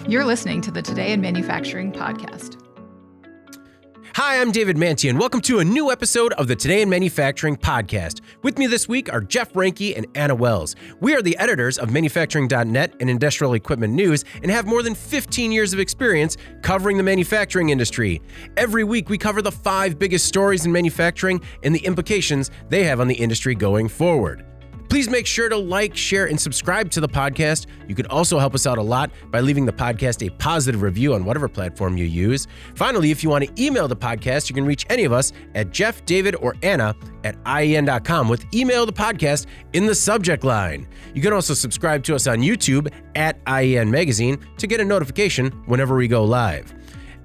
You're listening to the Today in Manufacturing podcast. Hi, I'm David Manti, and welcome to a new episode of the Today in Manufacturing podcast. With me this week are Jeff Ranke and Anna Wells. We are the editors of Manufacturing.net and Industrial Equipment News and have more than 15 years of experience covering the manufacturing industry. Every week, we cover the 5 biggest stories in manufacturing and the implications they have on the industry going forward. Please make sure to like, share, and subscribe to the podcast. You can also help us out a lot by leaving the podcast a positive review on whatever platform you use. Finally, if you want to email the podcast, you can reach any of us at Jeff, David, or Anna at IEN.com with email the podcast in the subject line. You can also subscribe to us on YouTube at IEN Magazine to get a notification whenever we go live.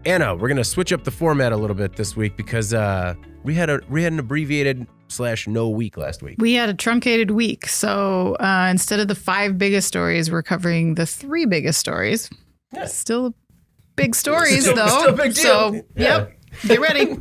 Anna, we're going to switch up the format a little bit this week because we had an abbreviated /no week last week. We had a truncated week. So instead of the 5 biggest stories, we're covering the 3 biggest stories. Yeah. Still big stories, though. Still a big deal. So, yep, get ready.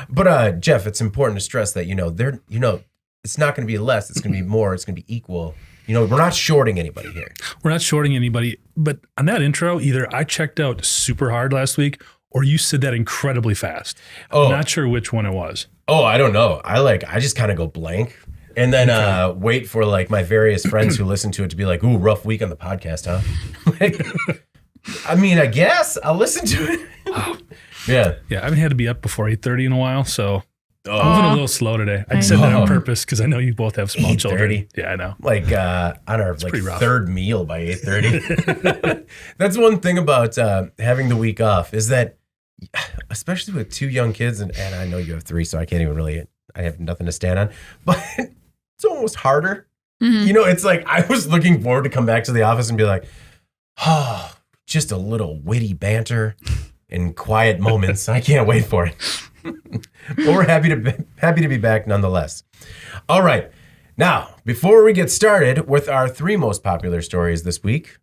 But Jeff, it's important to stress that, it's not going to be less. It's going to be more. It's going to be equal. We're not shorting anybody here. We're not shorting anybody. But on that intro, either I checked out super hard last week or you said that incredibly fast. I'm not sure which one it was. Oh, I don't know. I just kind of go blank and then wait for my various friends who listen to it to be like, ooh, rough week on the podcast, huh? I guess I'll listen to it. Wow. Yeah. Yeah, I haven't had to be up before 8:30 in a while, so I'm moving a little slow today. I said that on purpose because I know you both have small children. Yeah, I know. On our third meal by 8:30. That's one thing about having the week off is that, especially with 2 young kids, and I know you have 3, so I can't even really, I have nothing to stand on, but it's almost harder. Mm-hmm. It's like I was looking forward to come back to the office and be like, oh, just a little witty banter and quiet moments. I can't wait for it. But we're happy to be back nonetheless. All right. Now, before we get started with our 3 most popular stories this week,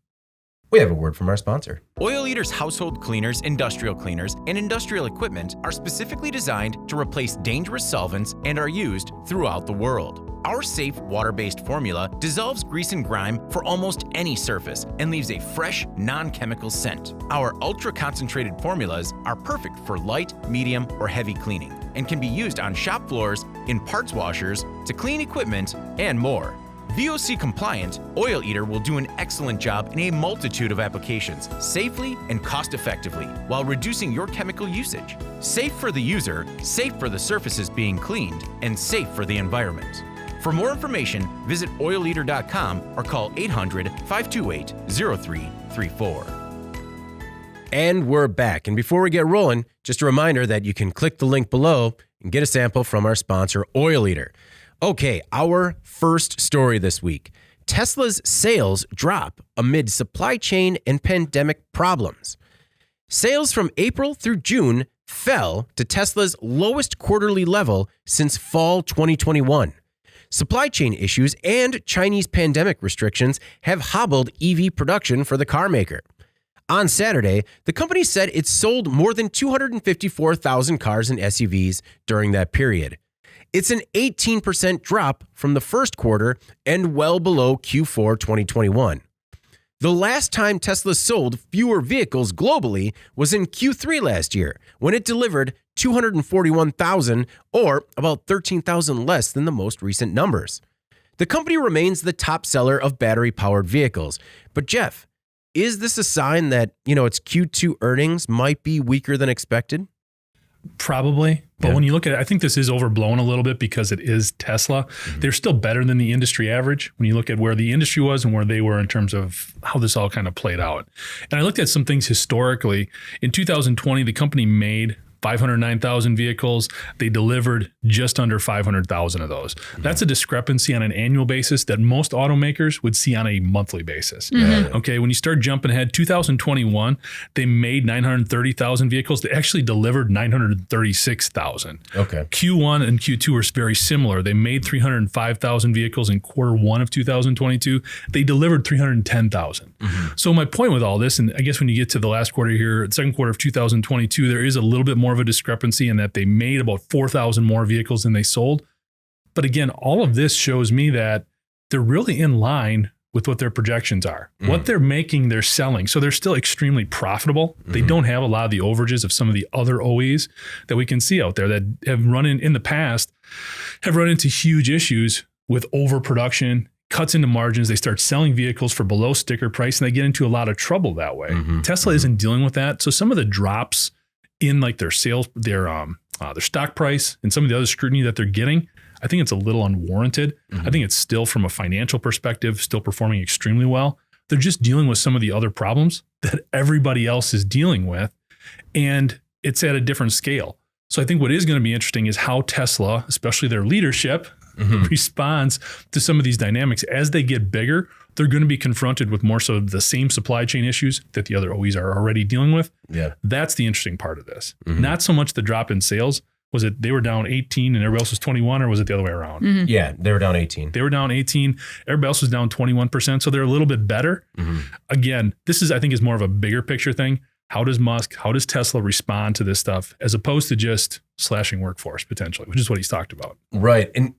we have a word from our sponsor. Oil Eater's household cleaners, industrial cleaners, and industrial equipment are specifically designed to replace dangerous solvents and are used throughout the world. Our safe, water-based formula dissolves grease and grime for almost any surface and leaves a fresh, non-chemical scent. Our ultra-concentrated formulas are perfect for light, medium, or heavy cleaning and can be used on shop floors, in parts washers, to clean equipment, and more. VOC compliant, Oil Eater will do an excellent job in a multitude of applications, safely and cost-effectively, while reducing your chemical usage. Safe for the user, safe for the surfaces being cleaned, and safe for the environment. For more information, visit oileater.com or call 800-528-0334. And we're back. And before we get rolling, just a reminder that you can click the link below and get a sample from our sponsor, Oil Eater. Okay, our first story this week. Tesla's sales drop amid supply chain and pandemic problems. Sales from April through June fell to Tesla's lowest quarterly level since fall 2021. Supply chain issues and Chinese pandemic restrictions have hobbled EV production for the car maker. On Saturday, the company said it sold more than 254,000 cars and SUVs during that period. It's an 18% drop from the first quarter and well below Q4 2021. The last time Tesla sold fewer vehicles globally was in Q3 last year, when it delivered 241,000, or about 13,000 less than the most recent numbers. The company remains the top seller of battery-powered vehicles. But Jeff, is this a sign that, its Q2 earnings might be weaker than expected? Probably. But when you look at it, I think this is overblown a little bit because it is Tesla. Mm-hmm. They're still better than the industry average when you look at where the industry was and where they were in terms of how this all kind of played out. And I looked at some things historically. In 2020, the company made 509,000 vehicles. They delivered just under 500,000 of those. Mm-hmm. That's a discrepancy on an annual basis that most automakers would see on a monthly basis. Mm-hmm. Okay, when you start jumping ahead, 2021, they made 930,000 vehicles. They actually delivered 936,000. Okay. Q1 and Q2 were very similar. They made 305,000 vehicles in quarter 1 of 2022. They delivered 310,000. Mm-hmm. So my point with all this, and I guess when you get to the last quarter here, second quarter of 2022, there is a little bit more of a discrepancy in that they made about 4,000 more vehicles than they sold. But again, all of this shows me that they're really in line with what their projections are. What they're making, they're selling. So they're still extremely profitable. They don't have a lot of the overages of some of the other OEs that we can see out there that have run in the past, have run into huge issues with overproduction, cuts into margins. They start selling vehicles for below sticker price, and they get into a lot of trouble that way. Tesla isn't dealing with that. So some of the drops in like their sales, their stock price and some of the other scrutiny that they're getting, I think it's a little unwarranted. I think it's still, from a financial perspective, still performing extremely well. They're just dealing with some of the other problems that everybody else is dealing with, and it's at a different scale. So I think what is going to be interesting is how Tesla, especially their leadership, responds to some of these dynamics. As they get bigger, they're going to be confronted with more so the same supply chain issues that the other OEs are already dealing with. Yeah, that's the interesting part of this. Not so much the drop in sales. Was it they were down 18 and everybody else was 21, or was it the other way around? Yeah, they were down 18. They were down 18. Everybody else was down 21%. So they're a little bit better. Again, this is, I think, is more of a bigger picture thing. How does Tesla respond to this stuff, as opposed to just slashing workforce potentially, which is what he's talked about. Right. And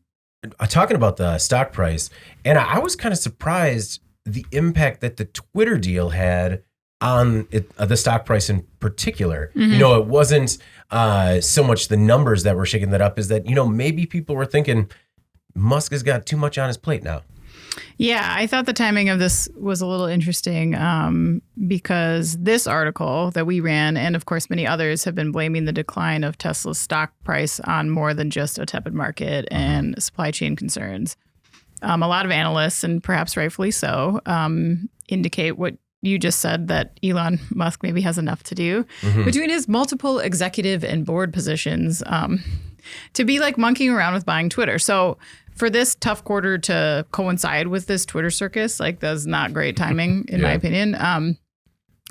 talking about the stock price, and I was kind of surprised the impact that the Twitter deal had on the stock price in particular. You know, it wasn't so much the numbers that were shaking that up, is that, you know, maybe people were thinking Musk has got too much on his plate now. Yeah, I thought the timing of this was a little interesting because this article that we ran, and of course many others, have been blaming the decline of Tesla's stock price on more than just a tepid market and supply chain concerns. A lot of analysts, and perhaps rightfully so, indicate what you just said, that Elon Musk maybe has enough to do between his multiple executive and board positions to be like monkeying around with buying Twitter. So for this tough quarter to coincide with this Twitter circus, like, that's not great timing, in my opinion.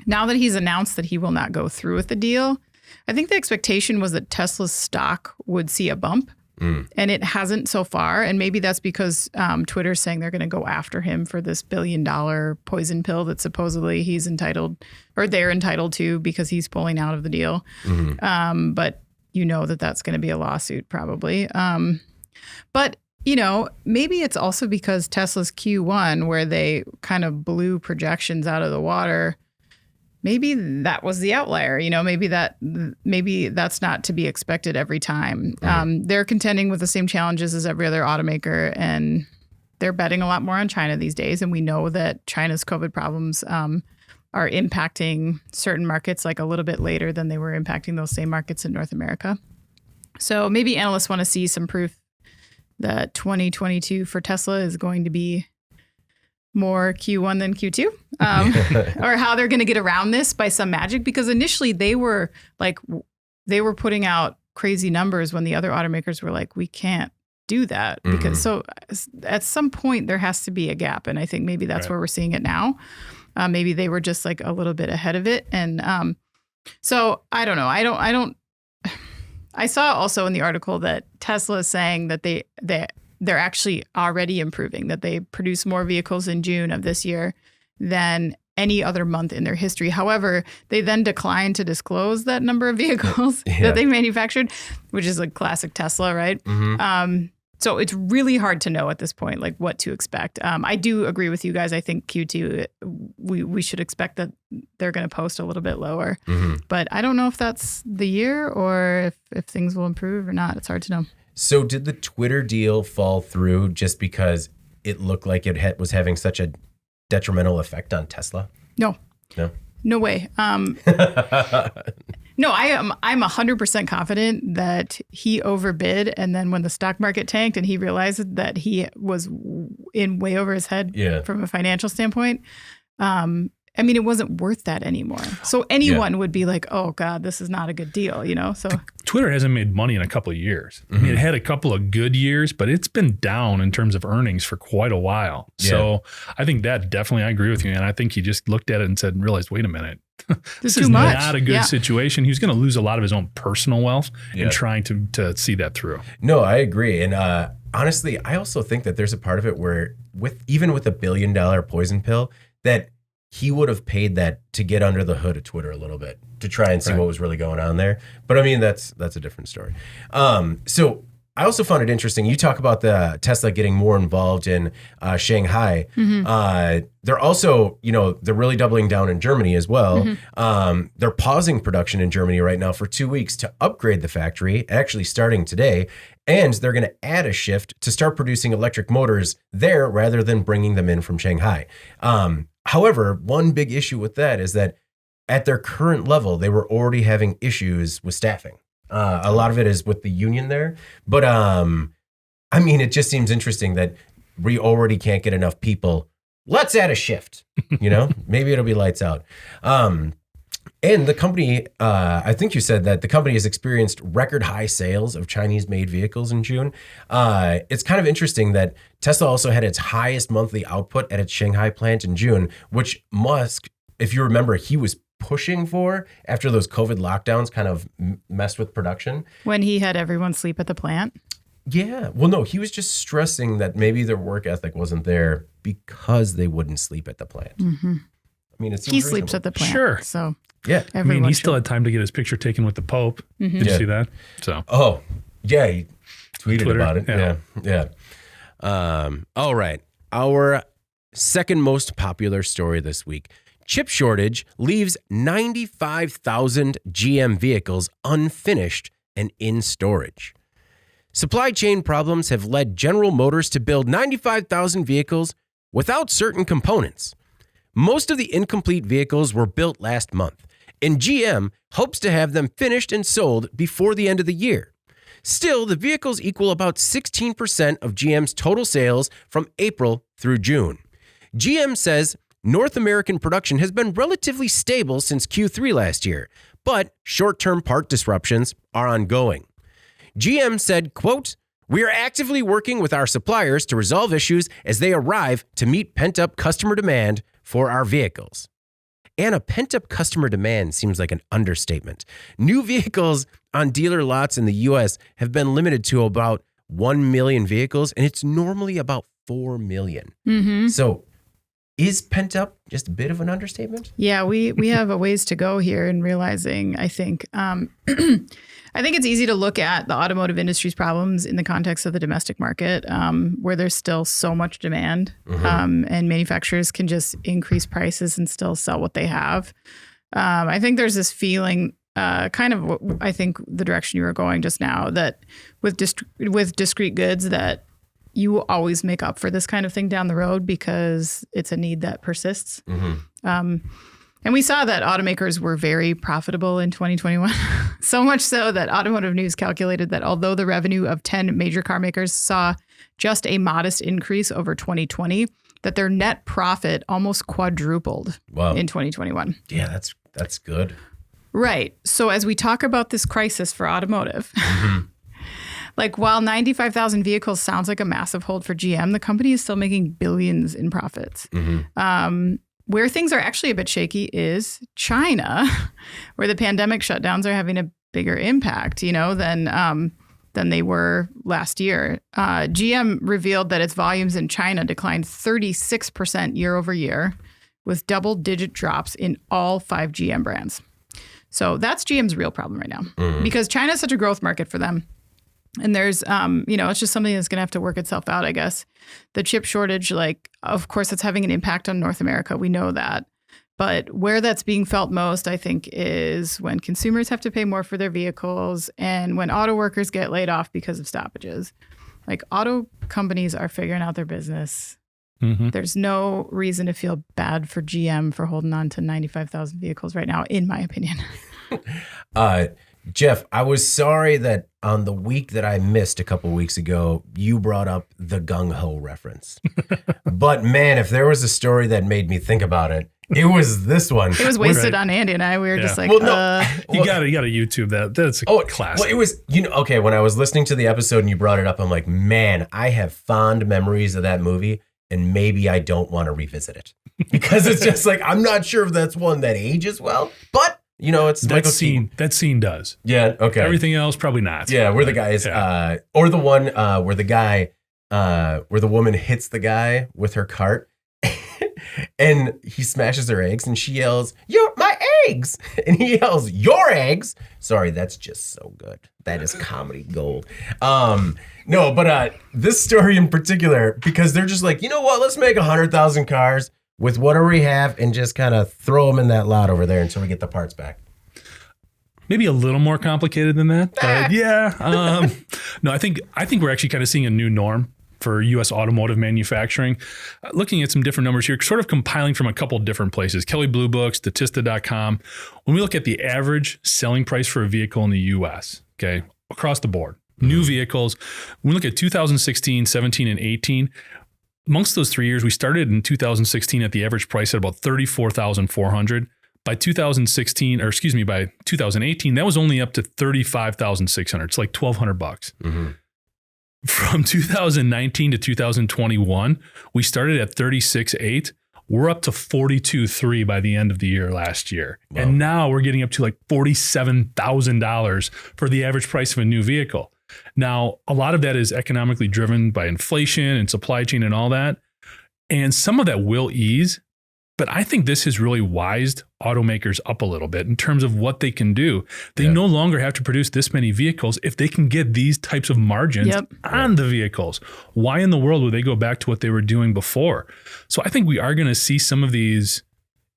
Now that he's announced that he will not go through with the deal, I think the expectation was that Tesla's stock would see a bump. And it hasn't so far. And maybe that's because Twitter's saying they're going to go after him for this $1 billion poison pill that supposedly he's entitled, or they're entitled to, because he's pulling out of the deal. But you know that that's going to be a lawsuit probably. But, you know, maybe it's also because Tesla's Q1, where they kind of blew projections out of the water, maybe that was the outlier. You know, maybe that's not to be expected every time. They're contending with the same challenges as every other automaker, and they're betting a lot more on China these days. And we know that China's COVID problems are impacting certain markets like a little bit later than they were impacting those same markets in North America. So maybe analysts want to see some proof that 2022 for Tesla is going to be more Q1 than Q2, or how they're going to get around this by some magic, because initially they were putting out crazy numbers when the other automakers were like, we can't do that, because so at some point there has to be a gap. And I think maybe that's where we're seeing it now. Maybe they were just like a little bit ahead of it. And so I don't know. I saw also in the article that Tesla is saying that they're actually already improving, that they produce more vehicles in June of this year than any other month in their history. However, they then declined to disclose that number of vehicles that they manufactured, which is like classic Tesla, right? So it's really hard to know at this point, like, what to expect. I do agree with you guys. I think Q2, we should expect that they're going to post a little bit lower. But I don't know if that's the year or if things will improve or not. It's hard to know. So did the Twitter deal fall through just because it looked like it was having such a detrimental effect on Tesla? No way. No, I'm 100% confident that he overbid, and then when the stock market tanked and he realized that he was in way over his head from a financial standpoint, I mean, it wasn't worth that anymore. So anyone would be like, oh God, this is not a good deal, you know? So Twitter hasn't made money in a couple of years. I mean, it had a couple of good years, but it's been down in terms of earnings for quite a while. So I think that definitely, I agree with you. And I think he just looked at it and said, and realized, wait a minute, this is not a good situation. He was going to lose a lot of his own personal wealth in trying to see that through. No, I agree. And honestly, I also think that there's a part of it where even with $1 billion poison pill, that he would have paid that to get under the hood of Twitter a little bit to try and see what was really going on there. But I mean, that's a different story. So I also found it interesting. You talk about the Tesla getting more involved in Shanghai. They're also, they're really doubling down in Germany as well. They're pausing production in Germany right now for 2 weeks to upgrade the factory, actually starting today. And they're going to add a shift to start producing electric motors there rather than bringing them in from Shanghai. However, one big issue with that is that at their current level, they were already having issues with staffing. A lot of it is with the union there. But, it just seems interesting that we already can't get enough people. Let's add a shift, maybe it'll be lights out. And the company, I think you said that the company has experienced record high sales of Chinese-made vehicles in June. It's kind of interesting that Tesla also had its highest monthly output at its Shanghai plant in June, which Musk, if you remember, he was pushing for after those COVID lockdowns kind of messed with production. When he had everyone sleep at the plant? Yeah. Well, no, he was just stressing that maybe their work ethic wasn't there because they wouldn't sleep at the plant. It seems he sleeps at the plant. Sure. So yeah. He still had time to get his picture taken with the Pope. Did you see that? So. Oh, yeah. He tweeted Twitter, about it. Yeah. All right. Our second most popular story this week. Chip shortage leaves 95,000 GM vehicles unfinished and in storage. Supply chain problems have led General Motors to build 95,000 vehicles without certain components. Most of the incomplete vehicles were built last month, and GM hopes to have them finished and sold before the end of the year. Still, the vehicles equal about 16% of GM's total sales from April through June. GM says North American production has been relatively stable since Q3 last year, but short-term part disruptions are ongoing. GM said, quote, "We are actively working with our suppliers to resolve issues as they arrive to meet pent-up customer demand for our vehicles." And a pent-up customer demand seems like an understatement. New vehicles on dealer lots in the U.S. have been limited to about 1 million vehicles, and it's normally about 4 million. So is pent up just a bit of an understatement? Yeah, we have a ways to go here in realizing, I think. I think it's easy to look at the automotive industry's problems in the context of the domestic market, where there's still so much demand, and manufacturers can just increase prices and still sell what they have. I think there's this feeling, kind of, I think the direction you were going just now, that with discrete goods that you will always make up for this kind of thing down the road because it's a need that persists. And we saw that automakers were very profitable in 2021, so much so that Automotive News calculated that although the revenue of 10 major car makers saw just a modest increase over 2020, that their net profit almost quadrupled in 2021. Yeah, that's good. Right. So as we talk about this crisis for automotive, like while 95,000 vehicles sounds like a massive hold for GM, the company is still making billions in profits. Where things are actually a bit shaky is China, where the pandemic shutdowns are having a bigger impact, than they were last year. GM revealed that its volumes in China declined 36% year over year, with double-digit drops in all 5 GM brands. So that's GM's real problem right now, because China is such a growth market for them. And there's, it's just something that's going to have to work itself out, I guess. The chip shortage, of course, it's having an impact on North America. We know that. But where that's being felt most, I think, is when consumers have to pay more for their vehicles and when auto workers get laid off because of stoppages. Like, auto companies are figuring out their business. There's no reason to feel bad for GM for holding on to 95,000 vehicles right now, in my opinion. Jeff, I was sorry that on the week that I missed a couple weeks ago, you brought up the gung-ho reference. But man, if there was a story that made me think about it, it was this one. It was wasted on Andy and I. We were just like, you gotta YouTube that. That's a classic. Well, it was, okay, when I was listening to the episode and you brought it up, I'm like, man, I have fond memories of that movie and maybe I don't want to revisit it. Because it's just like, I'm not sure if that's one that ages well, but it's that scene does. Yeah. Okay. Everything else, probably not. Yeah. Where the guys, or the one where the woman hits the guy with her cart and he smashes her eggs and she yells, "You're my eggs. And he yells, your eggs. Sorry, that's just so good. That is comedy gold. No, but this story in particular, because they're just like, you know what? Let's make 100,000 cars with whatever we have and just kind of throw them in that lot over there until we get the parts back. Maybe a little more complicated than that, but yeah. No, I think we're actually kind of seeing a new norm for U.S. automotive manufacturing. Looking at some different numbers here, sort of compiling from a couple of different places, Kelley Blue Book, Statista.com. When we look at the average selling price for a vehicle in the U.S., okay, across the board, new vehicles, when we look at 2016, 17, and 18, amongst those 3 years, we started in 2016 at the average price at about $34,400. By 2018, that was only up to $35,600. It's like $1,200. Mm-hmm. From 2019 to 2021, we started at $36,800. We're up to $42,300 by the end of the year last year. Wow. And now we're getting up to like $47,000 for the average price of a new vehicle. Now, a lot of that is economically driven by inflation and supply chain and all that. And some of that will ease. But I think this has really wised automakers up a little bit in terms of what they can do. They no longer have to produce this many vehicles if they can get these types of margins on the vehicles. Why in the world would they go back to what they were doing before? So I think we are going to see some of these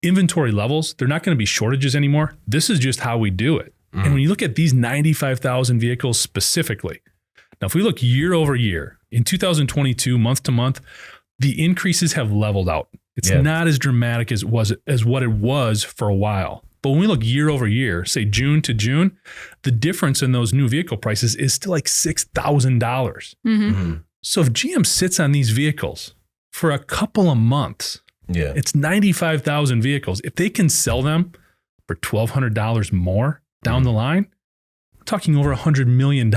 inventory levels. They're not going to be shortages anymore. This is just how we do it. And when you look at these 95,000 vehicles specifically, now if we look year over year, in 2022, month to month, the increases have leveled out. It's not as dramatic as what it was for a while. But when we look year over year, say June to June, the difference in those new vehicle prices is still like $6,000. So if GM sits on these vehicles for a couple of months, it's 95,000 vehicles. If they can sell them for $1,200 more down the line, we're talking over $100 million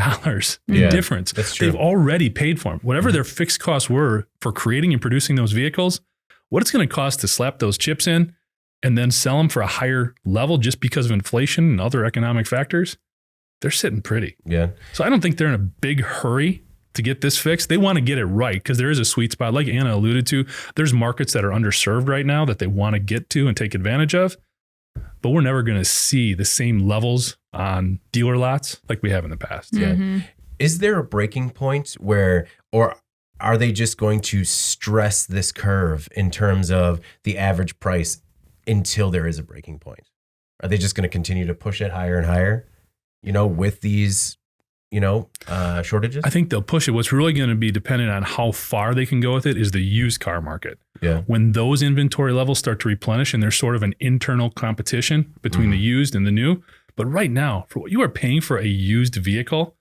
in difference. That's true. They've already paid for them. Whatever their fixed costs were for creating and producing those vehicles, what it's going to cost to slap those chips in and then sell them for a higher level just because of inflation and other economic factors, they're sitting pretty. Yeah. So I don't think they're in a big hurry to get this fixed. They want to get it right because there is a sweet spot. Like Anna alluded to, there's markets that are underserved right now that they want to get to and take advantage of. But we're never going to see the same levels on dealer lots like we have in the past. Yeah. Is there a breaking point where, or are they just going to stress this curve in terms of the average price until there is a breaking point? Are they just going to continue to push it higher and higher, with these, shortages? I think they'll push it. What's really going to be dependent on how far they can go with it is the used car market. Yeah. When those inventory levels start to replenish and there's sort of an internal competition between the used and the new. But right now, for what you are paying for a used vehicle,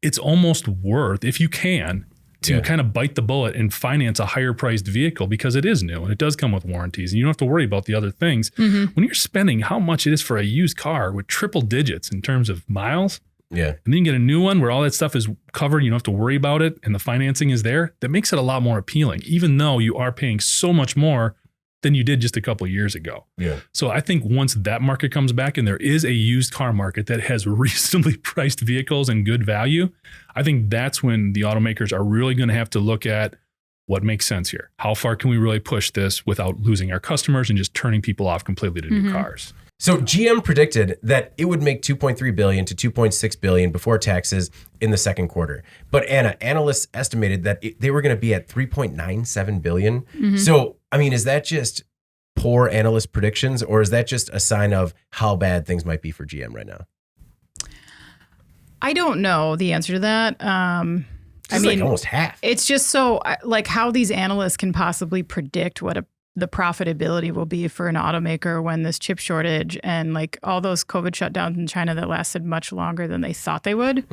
it's almost worth, if you can, to kind of bite the bullet and finance a higher priced vehicle because it is new and it does come with warranties and you don't have to worry about the other things. When you're spending how much it is for a used car with triple digits in terms of miles, and then you get a new one where all that stuff is covered, you don't have to worry about it and the financing is there, that makes it a lot more appealing, even though you are paying so much more than you did just a couple of years ago. So I think once that market comes back and there is a used car market that has reasonably priced vehicles and good value, I think that's when the automakers are really going to have to look at what makes sense here. How far can we really push this without losing our customers and just turning people off completely to new cars? So GM predicted that it would make $2.3 billion to $2.6 billion before taxes in the second quarter. But Anna, analysts estimated that they were going to be at $3.97 billion. So, I mean, is that just poor analyst predictions, or is that just a sign of how bad things might be for GM right now? I don't know the answer to that. I mean, like almost half. It's just so like how these analysts can possibly predict what the profitability will be for an automaker when this chip shortage and like all those COVID shutdowns in China that lasted much longer than they thought they would.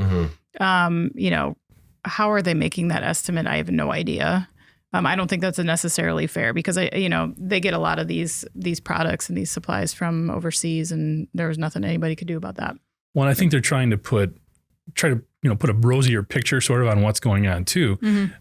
How are they making that estimate? I have no idea. I don't think that's necessarily fair because they get a lot of these products and these supplies from overseas, and there was nothing anybody could do about that. Well, I think they're trying to put a rosier picture sort of on what's going on too.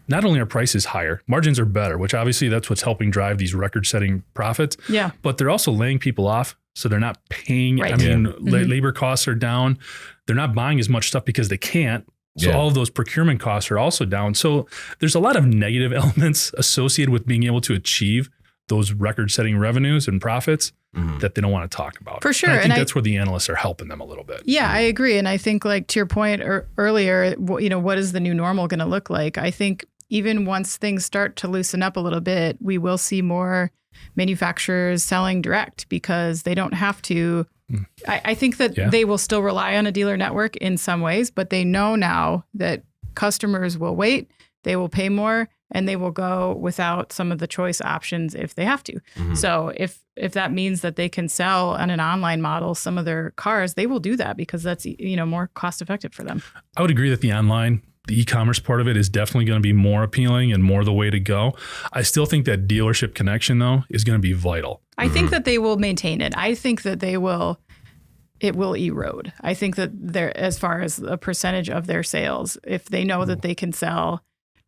Not only are prices higher, margins are better, which obviously that's what's helping drive these record-setting profits. But they're also laying people off, so they're not paying. Right. Labor costs are down. They're not buying as much stuff because they can't. So all of those procurement costs are also down. So there's a lot of negative elements associated with being able to achieve those record-setting revenues and profits. that they don't want to talk about. For sure. And I think that's where the analysts are helping them a little bit. Yeah, I agree. And I think, like, to your point earlier, what is the new normal going to look like? I think even once things start to loosen up a little bit, we will see more manufacturers selling direct because they don't have to. I think that they will still rely on a dealer network in some ways, but they know now that customers will wait, they will pay more, and they will go without some of the choice options if they have to. So if that means that they can sell on an online model some of their cars, they will do that because that's more cost effective for them. I would agree that the e-commerce part of it is definitely going to be more appealing and more the way to go. I still think that dealership connection, though, is going to be vital. I think that they will maintain it. I think that it will erode. I think that as far as a percentage of their sales, if they know that they can sell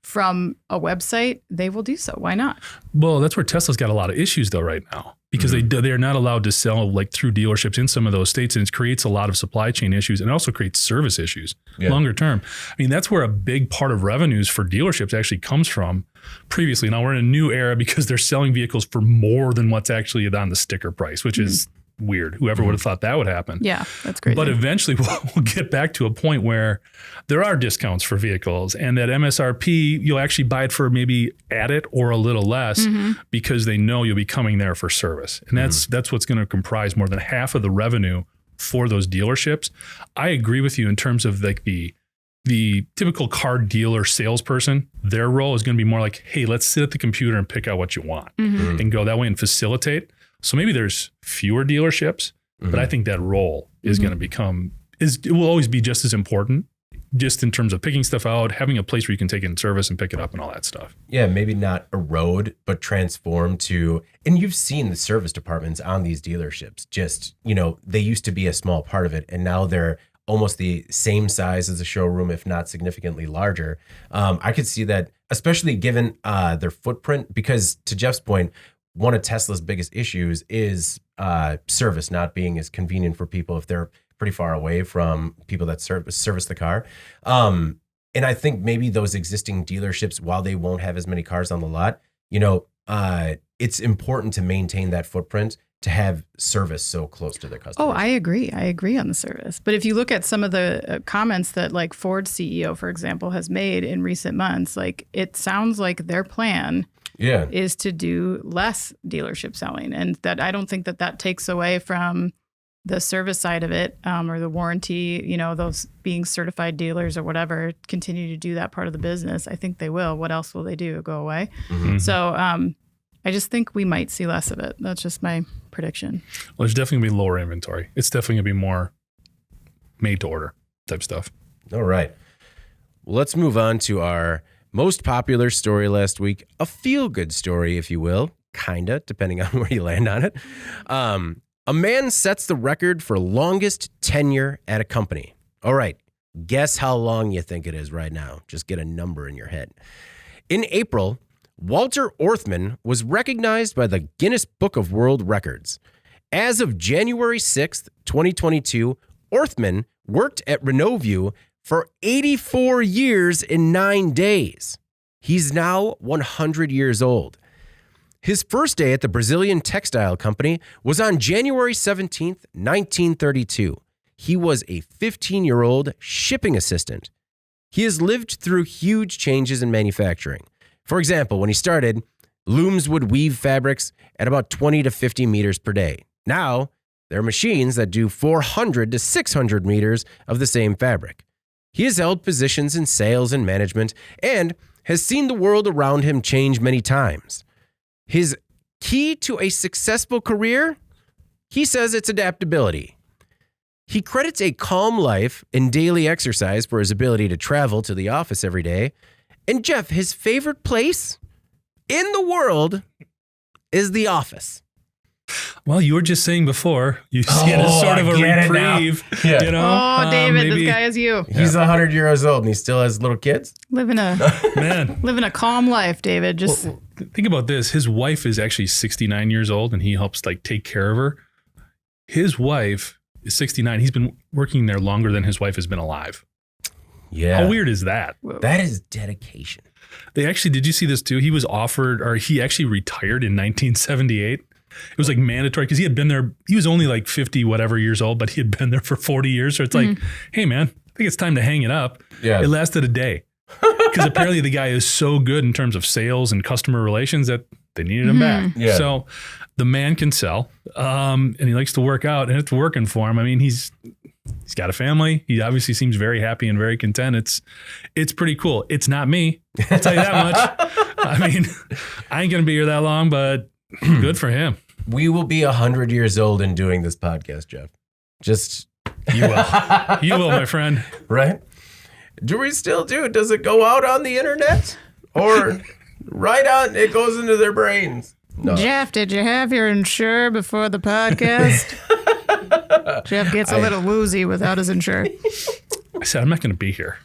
from a website, they will do so. Why not? Well, that's where Tesla's got a lot of issues though right now because they're not allowed to sell like through dealerships in some of those states, and it creates a lot of supply chain issues and also creates service issues longer term. I mean, that's where a big part of revenues for dealerships actually comes from previously. Now we're in a new era because they're selling vehicles for more than what's actually on the sticker price, which is weird. Whoever would have thought that would happen. Yeah, that's crazy. But eventually we'll get back to a point where there are discounts for vehicles and that MSRP, you'll actually buy it for maybe at it or a little less because they know you'll be coming there for service. And that's what's going to comprise more than half of the revenue for those dealerships. I agree with you in terms of like the typical car dealer salesperson. Their role is going to be more like, hey, let's sit at the computer and pick out what you want and go that way and facilitate. So maybe there's fewer dealerships, but I think that role is going to it will always be just as important, just in terms of picking stuff out, having a place where you can take it in service and pick it up and all that stuff. Yeah, maybe not erode, but transform to, and you've seen the service departments on these dealerships. Just, they used to be a small part of it, and now they're almost the same size as a showroom, if not significantly larger. I could see that, especially given their footprint, because to Jeff's point, one of Tesla's biggest issues is service not being as convenient for people if they're pretty far away from people that service the car. And I think maybe those existing dealerships, while they won't have as many cars on the lot, it's important to maintain that footprint to have service so close to their customers. Oh, I agree. I agree on the service. But if you look at some of the comments that like Ford's CEO, for example, has made in recent months, like it sounds like their plan is to do less dealership selling. And that I don't think that takes away from the service side of it or the warranty, those being certified dealers or whatever, continue to do that part of the business. I think they will. What else will they do? Go away? So I just think we might see less of it. That's just my prediction. Well, there's definitely going to be lower inventory. It's definitely going to be more made to order type stuff. All right. Well, let's move on to our most popular story last week, a feel-good story, if you will, kinda, depending on where you land on it. A man sets the record for longest tenure at a company. All right, guess how long you think it is right now. Just get a number in your head. In April, Walter Orthman was recognized by the Guinness Book of World Records. As of January 6th, 2022, Orthman worked at Renault for 84 years and 9 days. He's now 100 years old. His first day at the Brazilian textile company was on January 17th, 1932. He was a 15-year-old shipping assistant. He has lived through huge changes in manufacturing. For example, when he started, looms would weave fabrics at about 20 to 50 meters per day. Now, there are machines that do 400 to 600 meters of the same fabric. He has held positions in sales and management and has seen the world around him change many times. His key to a successful career? He says it's adaptability. He credits a calm life and daily exercise for his ability to travel to the office every day. And Jeff, his favorite place in the world is the office. Well, you were just saying before, you see it as sort of a reprieve. Yeah. Oh, David, this guy is you. He's 100 years old and he still has little kids. Living a calm life, David. Just think about this. His wife is actually 69 years old and he helps take care of her. His wife is 69. He's been working there longer than his wife has been alive. Yeah. How weird is that? That is dedication. Did you see this too? He was offered, or he actually retired in 1978. it was like mandatory because he had been there. He was only like 50 whatever years old, but he had been there for 40 years. So it's like, hey man, I think it's time to hang it up. Yeah. It lasted a day because apparently the guy is so good in terms of sales and customer relations that they needed him back. Yeah. So the man can sell, and he likes to work out, and it's working for him. I mean, he's got a family. He obviously seems very happy and very content. It's pretty cool. It's not me. I'll tell you that much. I mean, I ain't going to be here that long, but good for him. We will be 100 years old in doing this podcast, Jeff. Just You will. You will, my friend. right? Do we still do it? Does it go out on the internet or right on? It goes into their brains. No. Jeff, did you have your insure before the podcast? Jeff gets a little woozy without his insure. I said, I'm not going to be here.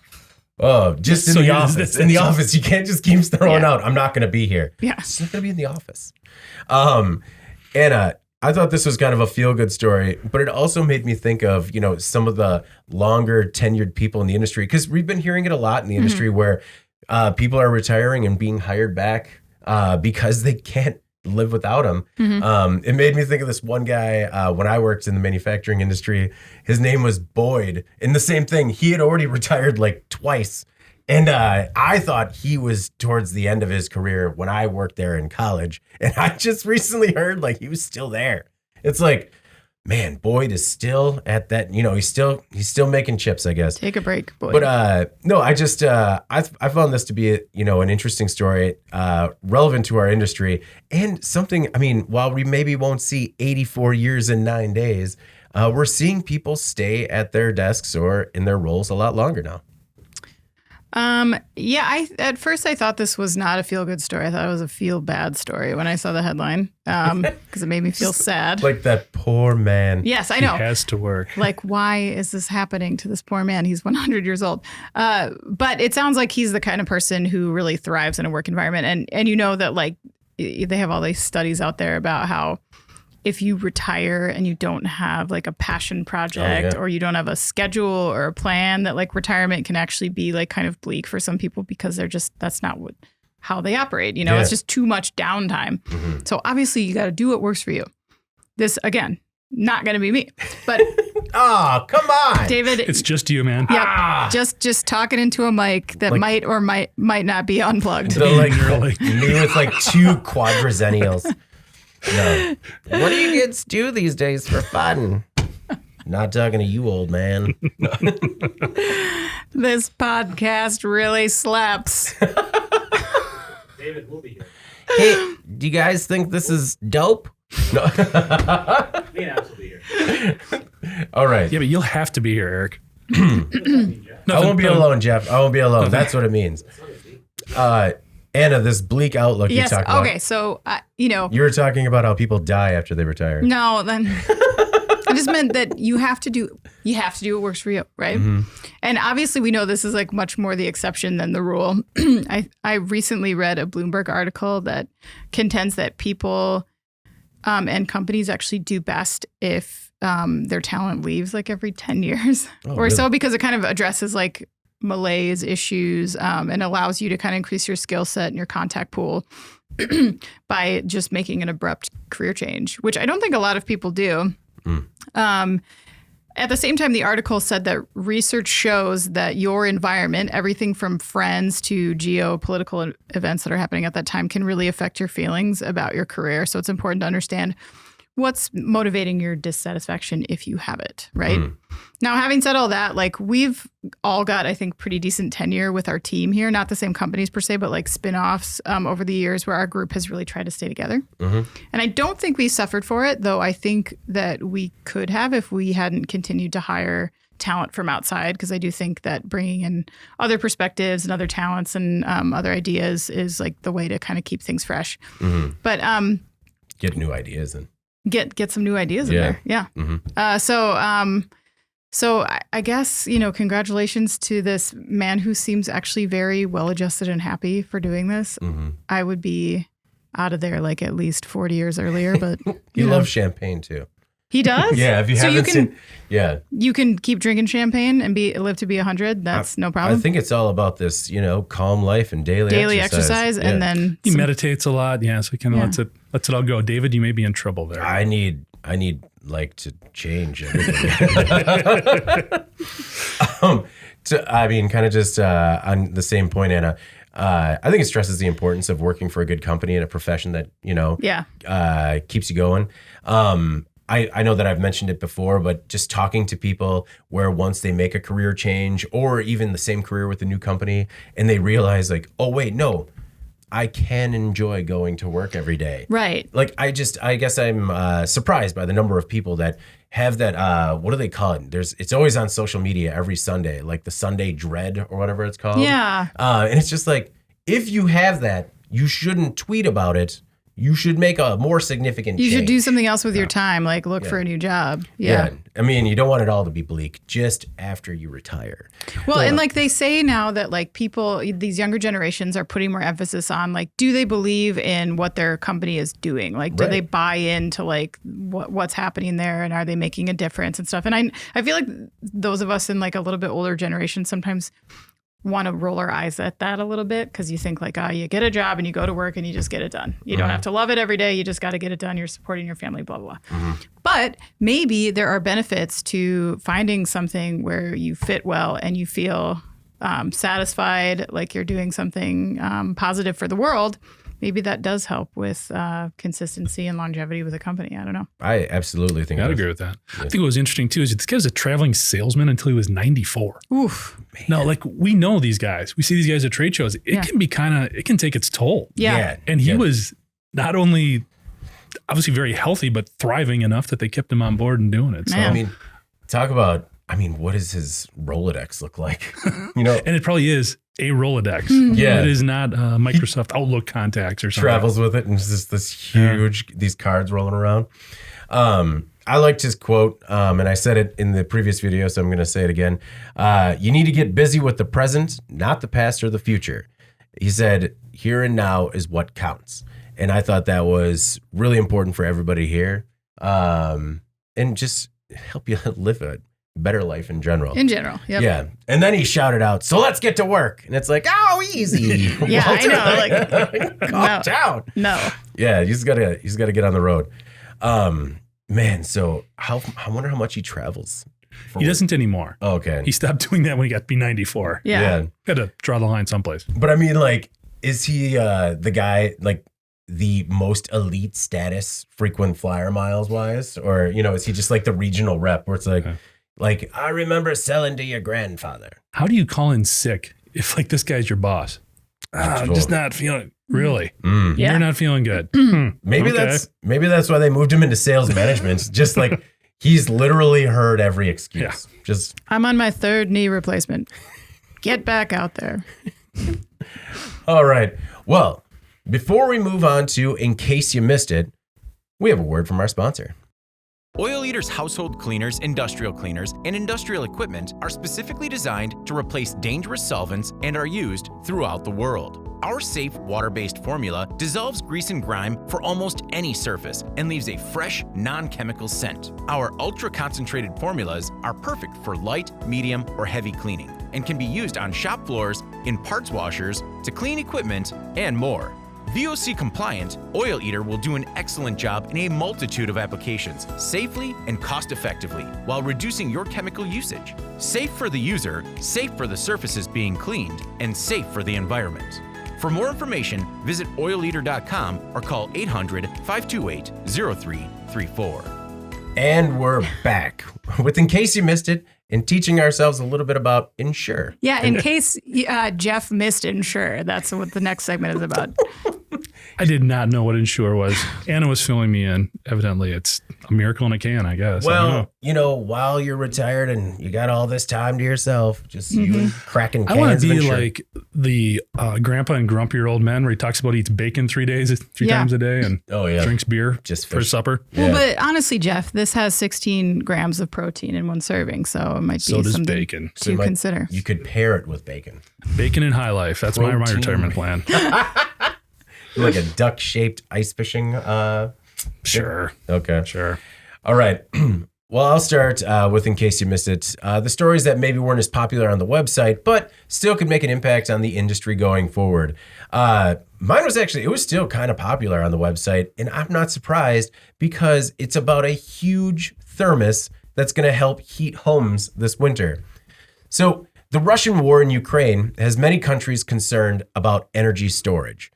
Oh, just in So the you- office. In the office, you can't just keep throwing Yeah. out. I'm not going to be here. Yeah. It's not going to be in the office. Anna, I thought this was kind of a feel-good story, but it also made me think of, some of the longer tenured people in the industry, because we've been hearing it a lot in the industry where people are retiring and being hired back because they can't live without them. It made me think of this one guy when I worked in the manufacturing industry. His name was Boyd. And the same thing, he had already retired like twice. And I thought he was towards the end of his career when I worked there in college. And I just recently heard like he was still there. It's like, man, Boyd is still at that, he's still making chips, I guess. Take a break, boy. But no, I just I found this to be an interesting story, relevant to our industry, and something. I mean, while we maybe won't see 84 years and 9 days, we're seeing people stay at their desks or in their roles a lot longer now. Yeah, at first I thought this was not a feel-good story. I thought it was a feel-bad story when I saw the headline, because it made me feel sad. Like that poor man. Yes, I know. He has to work. Like, why is this happening to this poor man? He's 100 years old. But it sounds like he's the kind of person who really thrives in a work environment. And you know that, like, they have all these studies out there about how if you retire and you don't have like a passion project or you don't have a schedule or a plan, that like retirement can actually be like kind of bleak for some people because that's not how they operate. It's just too much downtime. So obviously you got to do what works for you. This, again, not going to be me, but Oh, come on. David, It's just you, man. yeah, just talking into a mic that might or might not be unplugged. The, like, Really. me with like two quadrizennials. No. What do you kids do these days for fun? Not talking to you, old man. This podcast really slaps. David will be here. Hey, do you guys think this is dope? No. Me and Alex will be here. All right. Yeah, but you'll have to be here, Eric. I won't be alone, Jeff. I won't be alone. That's what it means. Anna, this bleak outlook Yes. you talk about. Okay. So, You were talking about how people die after they retire. no, then I just meant that you have to do what works for you, right? And obviously, we know this is like much more the exception than the rule. I recently read a Bloomberg article that contends that people and companies actually do best if their talent leaves like every 10 years or so, because it kind of addresses like malaise issues and allows you to kind of increase your skill set and your contact pool by just making an abrupt career change, which I don't think a lot of people do. At the same time, the article said that research shows that your environment, everything from friends to geopolitical events that are happening at that time, can really affect your feelings about your career. So it's important to understand what's motivating your dissatisfaction if you have it, right? Now, having said all that, like we've all got, I think, pretty decent tenure with our team here. Not the same companies per se, but like spin-offs over the years where our group has really tried to stay together. And I don't think we suffered for it, though I think that we could have if we hadn't continued to hire talent from outside, because I do think that bringing in other perspectives and other talents and other ideas is like the way to kind of keep things fresh. But Get new ideas and get some new ideas in there. Yeah. So I guess, congratulations to this man who seems actually very well-adjusted and happy for doing this. I would be out of there like at least 40 years earlier, but he loves champagne too. He does? Yeah, if you so haven't seen, yeah. You can keep drinking champagne and live to be 100. That's no problem. I think it's all about this, calm life and daily exercise. And then He meditates a lot. Yeah. So he kind of lets it all go. David, you may be in trouble there. I need like to change everything. Kind of just on the same point, Anna. I think it stresses the importance of working for a good company in a profession that keeps you going. I know that I've mentioned it before, but just talking to people where once they make a career change or even the same career with a new company and they realize like, oh wait, no, I can enjoy going to work every day. Right. Like I guess I'm surprised by the number of people that have that, what do they call it? It's always on social media every Sunday, like the Sunday dread or whatever it's called. Yeah. And it's just like, if you have that, you shouldn't tweet about it. You should make a more significant change. You should do something else with your time, like look for a new job. Yeah. I mean, you don't want it all to be bleak just after you retire. Well, and like they say now that like people, these younger generations are putting more emphasis on like, do they believe in what their company is doing? Like, do they buy into like what's happening there and are they making a difference and stuff? And I feel like those of us in like a little bit older generation sometimes want to roll our eyes at that a little bit because you think like, you get a job and you go to work and you just get it done. You don't have to love it every day. You just got to get it done. You're supporting your family, blah, blah, blah. But maybe there are benefits to finding something where you fit well and you feel satisfied, like you're doing something positive for the world. Maybe that does help with consistency and longevity with a company. I don't know. I absolutely think I'd agree with that. Yeah. I think what was interesting too is this guy was a traveling salesman until he was 94. Oof. Man. No, like we know these guys. We see these guys at trade shows. It can be it can take its toll. Yeah. And he was not only obviously very healthy, but thriving enough that they kept him on board and doing it. So Man. I mean, talk about, what does his Rolodex look like? And it probably is a Rolodex. Yeah. It is not Microsoft Outlook contacts or something. Travels with it and it's just this huge, these cards rolling around. I liked his quote, and I said it in the previous video, so I'm going to say it again. You need to get busy with the present, not the past or the future. He said, here and now is what counts. And I thought that was really important for everybody here. And just help you live a better life in general. Yep. Yeah. And then he shouted out, so let's get to work. And it's like, oh, easy. Yeah, I know. Like, calm down. No. Yeah, you just gotta get on the road. Man, so I wonder how much he travels. He doesn't anymore. Oh, okay. He stopped doing that when he got to be 94. Yeah. Got to draw the line someplace. But I mean, like, is he the guy, like, the most elite status frequent flyer miles wise? Or, is he just like the regional rep where it's like, like, I remember selling to your grandfather. How do you call in sick if like this guy's your boss? I'm just not feeling really. You're not feeling good. Maybe that's why they moved him into sales management. Just like he's literally heard every excuse. Yeah. Just I'm on my 3rd knee replacement. Get back out there. All right. Well, before we move on to In Case You Missed It, we have a word from our sponsor. Oil Eater's household cleaners, industrial cleaners, and industrial equipment are specifically designed to replace dangerous solvents and are used throughout the world. Our safe, water-based formula dissolves grease and grime for almost any surface and leaves a fresh, non-chemical scent. Our ultra-concentrated formulas are perfect for light, medium, or heavy cleaning and can be used on shop floors, in parts washers, to clean equipment, and more. VOC compliant, Oil Eater will do an excellent job in a multitude of applications, safely and cost-effectively, while reducing your chemical usage. Safe for the user, safe for the surfaces being cleaned, and safe for the environment. For more information, visit oileater.com or call 800-528-0334. And we're back with In Case You Missed It and teaching ourselves a little bit about Insure. Yeah, in case Jeff missed Insure. That's what the next segment is about. I did not know what Insure was. Anna was filling me in. Evidently, it's a miracle in a can, I guess. Well, while you're retired and you got all this time to yourself, just you cracking cans I want to of be Insure. like the grandpa and grumpier old man where he talks about he eats bacon 3 times a day and drinks beer just for supper. Well, but honestly, Jeff, this has 16 grams of protein in one serving, so it might be something bacon. to consider. You could pair it with bacon. Bacon and high life. That's my retirement plan. Like a duck-shaped ice fishing. Sure. Okay. Sure. All right. Well, I'll start with, in case you missed it, the stories that maybe weren't as popular on the website, but still could make an impact on the industry going forward. Mine was actually, it was still kind of popular on the website, and I'm not surprised because it's about a huge thermos that's going to help heat homes this winter. So the Russian war in Ukraine has many countries concerned about energy storage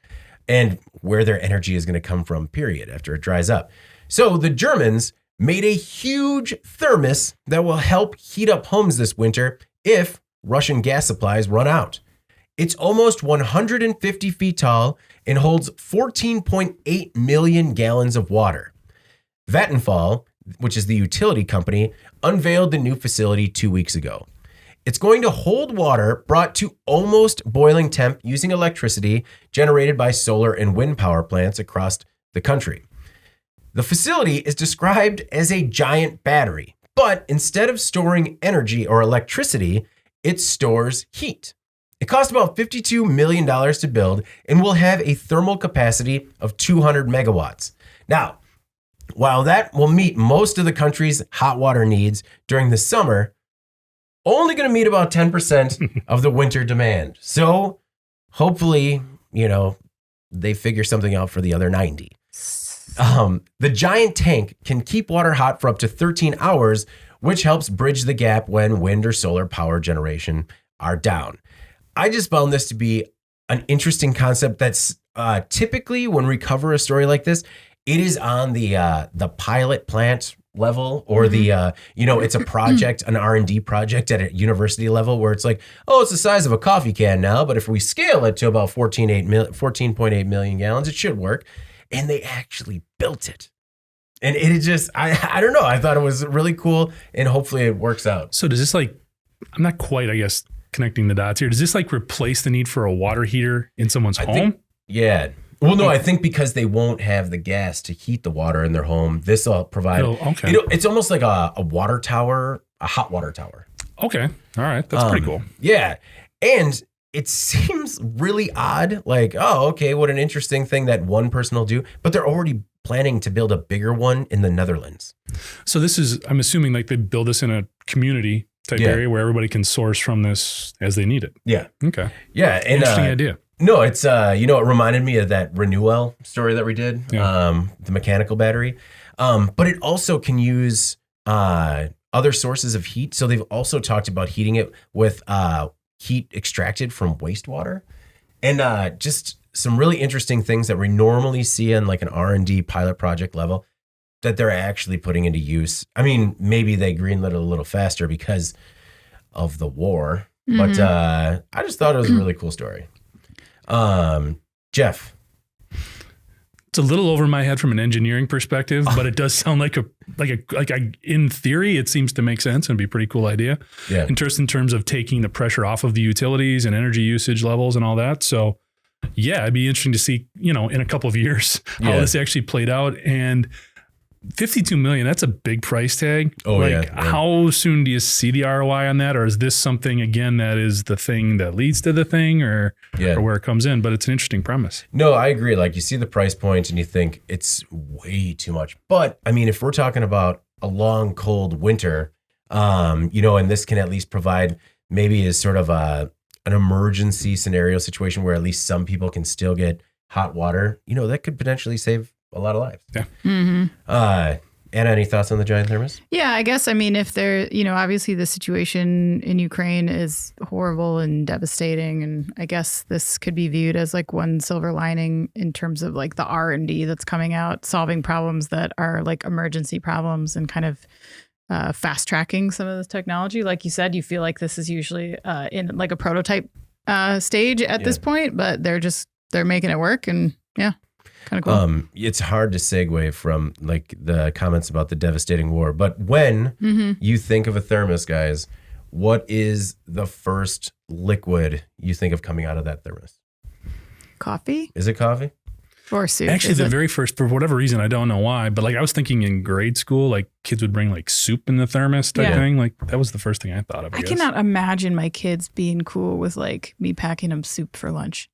and where their energy is going to come from, period, after it dries up. So the Germans made a huge thermos that will help heat up homes this winter if Russian gas supplies run out. It's almost 150 feet tall and holds 14.8 million gallons of water. Vattenfall, which is the utility company, unveiled the new facility 2 weeks ago. It's going to hold water brought to almost boiling temp using electricity generated by solar and wind power plants across the country. The facility is described as a giant battery, but instead of storing energy or electricity, it stores heat. It cost about $52 million to build and will have a thermal capacity of 200 megawatts. Now, while that will meet most of the country's hot water needs during the summer, only going to meet about 10% of the winter demand. So hopefully, they figure something out for the other 90. The giant tank can keep water hot for up to 13 hours, which helps bridge the gap when wind or solar power generation are down. I just found this to be an interesting concept that's typically when we cover a story like this, it is on the pilot plant level or the, it's a project, an R&D project at a university level where it's like, oh, it's the size of a coffee can now, but if we scale it to about 14.8 million gallons, it should work. And they actually built it. And it just, I don't know. I thought it was really cool and hopefully it works out. So does this I'm not quite, I guess, connecting the dots here. Does this replace the need for a water heater in someone's home? Yeah. Well, no, I think because they won't have the gas to heat the water in their home, this will provide, it's almost like a water tower, a hot water tower. Okay. All right. That's pretty cool. Yeah. And it seems really odd, what an interesting thing that one person will do, but they're already planning to build a bigger one in the Netherlands. So this is, I'm assuming they build this in a community type area where everybody can source from this as they need it. Yeah. Okay. Yeah. And, interesting idea. No, it's, it reminded me of that Renewal story that we did, the mechanical battery. But it also can use other sources of heat. So they've also talked about heating it with heat extracted from wastewater, and just some really interesting things that we normally see on an R&D pilot project level that they're actually putting into use. I mean, maybe they greenlit it a little faster because of the war, but I just thought it was a really cool story. Jeff. It's a little over my head from an engineering perspective, but it does sound like in theory, it seems to make sense and be a pretty cool idea. Yeah. In terms of taking the pressure off of the utilities and energy usage levels and all that. So yeah, it'd be interesting to see, in a couple of years how this actually played out. And 52 million, that's a big price tag. Oh, how soon do you see the ROI on that? Or is this something, again, that is the thing that leads to the thing or where it comes in? But it's an interesting premise. No, I agree. You see the price point and you think it's way too much. But I mean, if we're talking about a long, cold winter, and this can at least provide maybe as sort of an emergency scenario situation where at least some people can still get hot water, that could potentially save a lot of lives. Yeah. Mm-hmm. Anna, any thoughts on the giant thermos? Yeah, I guess, if they're, obviously the situation in Ukraine is horrible and devastating. And I guess this could be viewed as one silver lining in terms of the R&D that's coming out, solving problems that are emergency problems and kind of fast tracking some of this technology. Like you said, you feel like this is usually in a prototype stage at this point, but they're making it work and kind of cool. It's hard to segue from the comments about the devastating war, but when you think of a thermos, guys, what is the first liquid you think of coming out of that thermos? Coffee? Is it coffee? Or soup? Actually, very first, for whatever reason, I don't know why, but I was thinking in grade school, kids would bring soup in the thermos type thing. That was the first thing I thought of. I cannot imagine my kids being cool with me packing them soup for lunch.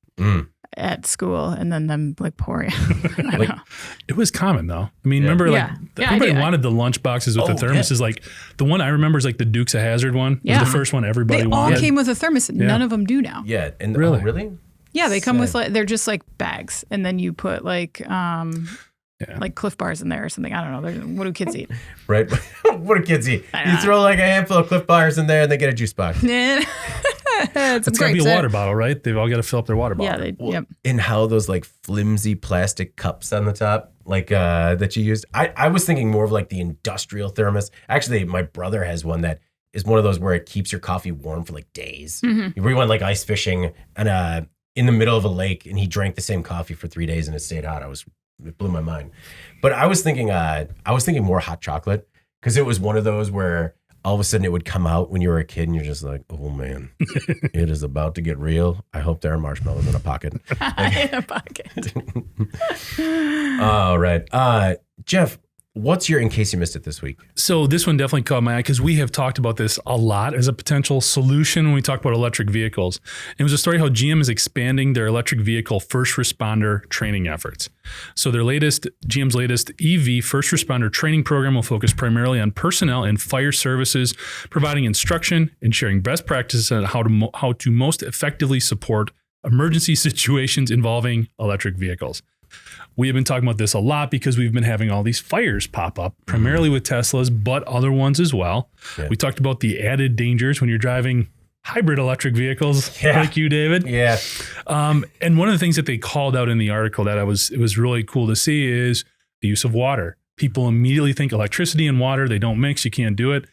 at school and then them like pouring. I Like, don't know. It was common though. I mean, remember like Yeah, I everybody do. wanted the lunch boxes with the thermoses. Like the one I remember is like the Dukes of Hazzard one. Yeah. Was the first one everybody They all wanted. came with a thermos. None of them do now. yeah. And Really? really? Yeah, they come with Sad. like they're just like bags, and then you put like like Cliff Bars in there or something. I don't know. What do kids eat? Right? What do kids eat? I You know. throw like a handful of Cliff Bars in there and they get a juice box. It's It's got to be a water bottle, right? They've all got to fill up their water bottle. Yeah, yep. And how those like flimsy plastic cups on the top, like that you used. I was thinking more of like the industrial thermos. Actually, my brother has one that is one of those where it keeps your coffee warm for like days. Mm-hmm. We went like ice fishing and in the middle of a lake, and he drank the same coffee for 3 days and it stayed hot. It blew my mind. But I was thinking more hot chocolate, because it was one of those where all of a sudden it would come out when you were a kid and you're just like, oh man, it is about to get real. I hope there are marshmallows in a pocket. In a pocket. All right. Jeff, what's your in case you missed it this week? So this one definitely caught my eye because we have talked about this a lot as a potential solution when we talk about electric vehicles. It was a story how GM is expanding their electric vehicle first responder training efforts. So GM's latest EV first responder training program will focus primarily on personnel and fire services, providing instruction and sharing best practices on how to most effectively support emergency situations involving electric vehicles. We have been talking about this a lot because we've been having all these fires pop up, primarily with Teslas, but other ones as well. Yeah. We talked about the added dangers when you're driving hybrid electric vehicles like you, David. Yeah. And one of the things that they called out in the article that it was really cool to see is the use of water. People immediately think electricity and water, they don't mix, you can't do it.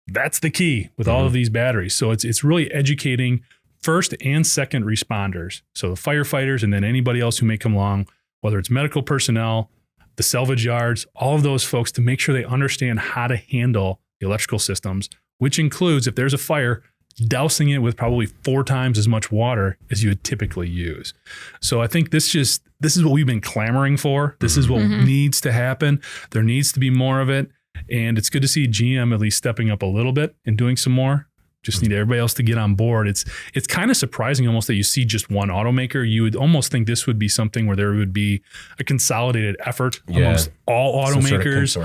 That's the key with all of these batteries. So it's really educating first and second responders. So the firefighters and then anybody else who may come along, whether it's medical personnel, the salvage yards, all of those folks, to make sure they understand how to handle the electrical systems, which includes, if there's a fire, dousing it with probably 4 times as much water as you would typically use. So I think this is what we've been clamoring for. This is what needs to happen. There needs to be more of it. And it's good to see GM at least stepping up a little bit and doing some more. Just need everybody else to get on board. It's kind of surprising almost that you see just one automaker. You would almost think this would be something where there would be a consolidated effort amongst all automakers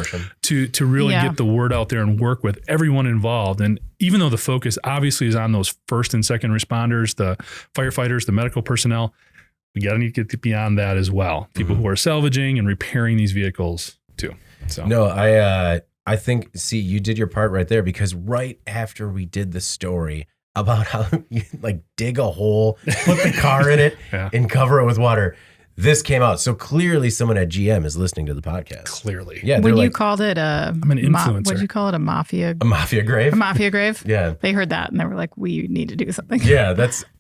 to really get the word out there and work with everyone involved. And even though the focus obviously is on those first and second responders, the firefighters, the medical personnel, we got to need to get beyond that as well. People who are salvaging and repairing these vehicles too. So No, I think, see, you did your part right there, because right after we did the story about how you like dig a hole, put the car in it, and cover it with water, this came out. So clearly someone at GM is listening to the podcast. Clearly. Yeah. When you called it I'm an influencer. what did you call it? A mafia grave? A mafia grave? Yeah. They heard that and they were like, we need to do something. Yeah.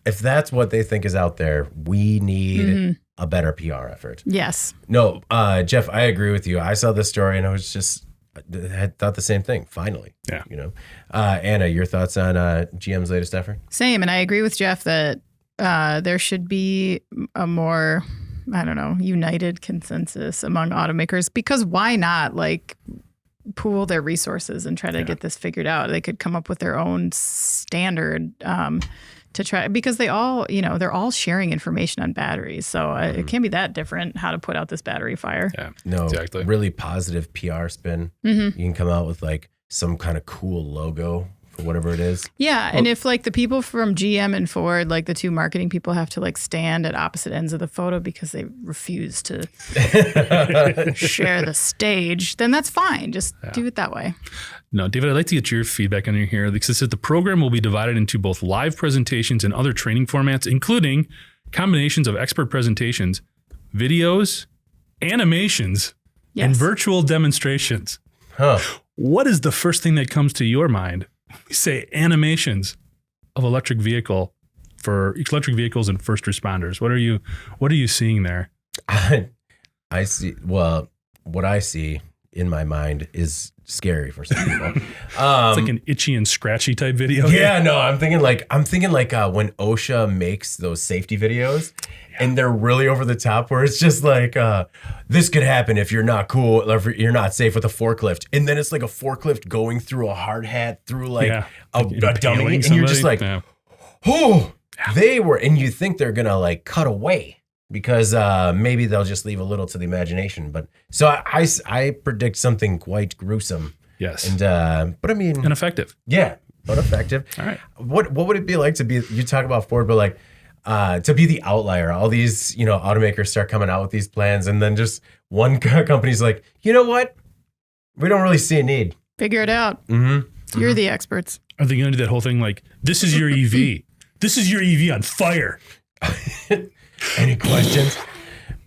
If that's what they think is out there, we need a better PR effort. Yes. No, Jeff, I agree with you. I saw this story and I had thought the same thing. Finally, Anna, your thoughts on GM's latest effort? Same. And I agree with Jeff that there should be a more, united consensus among automakers, because why not pool their resources and try to get this figured out? They could come up with their own standard to try, because they all, they're all sharing information on batteries. So it can't be that different how to put out this battery fire. Yeah, no, exactly. Really positive PR spin. You can come out with some kind of cool logo for whatever it is. Yeah. And if the people from GM and Ford, the two marketing people, have to stand at opposite ends of the photo because they refuse to share the stage, then that's fine. Just do it that way. No, David, I'd like to get your feedback on here, because it says the program will be divided into both live presentations and other training formats, including combinations of expert presentations, videos, animations, and virtual demonstrations. Huh. What is the first thing that comes to your mind? We say animations of electric vehicles and first responders. What are you seeing there? I see. Well, what I see in my mind is scary for some people. It's like an itchy and scratchy type video. Yeah, no, I'm thinking when OSHA makes those safety videos and they're really over the top, where it's just this could happen if you're not cool, or if you're not safe with a forklift. And then it's like a forklift going through a hard hat through a dummy. And you're just oh, they were, and you think they're going to cut away. because maybe they'll just leave a little to the imagination. But so I predict something quite gruesome. Yes. And but I mean, and effective. Yeah, but effective. All right. What would it be like to be? You talk about Ford, but like to be the outlier. All these automakers start coming out with these plans, and then just one company's like, you know what? We don't really see a need. Figure it out. Mm-hmm. You're the experts. Are they going to do that whole thing like, this is your EV. This is your EV on fire. Any questions?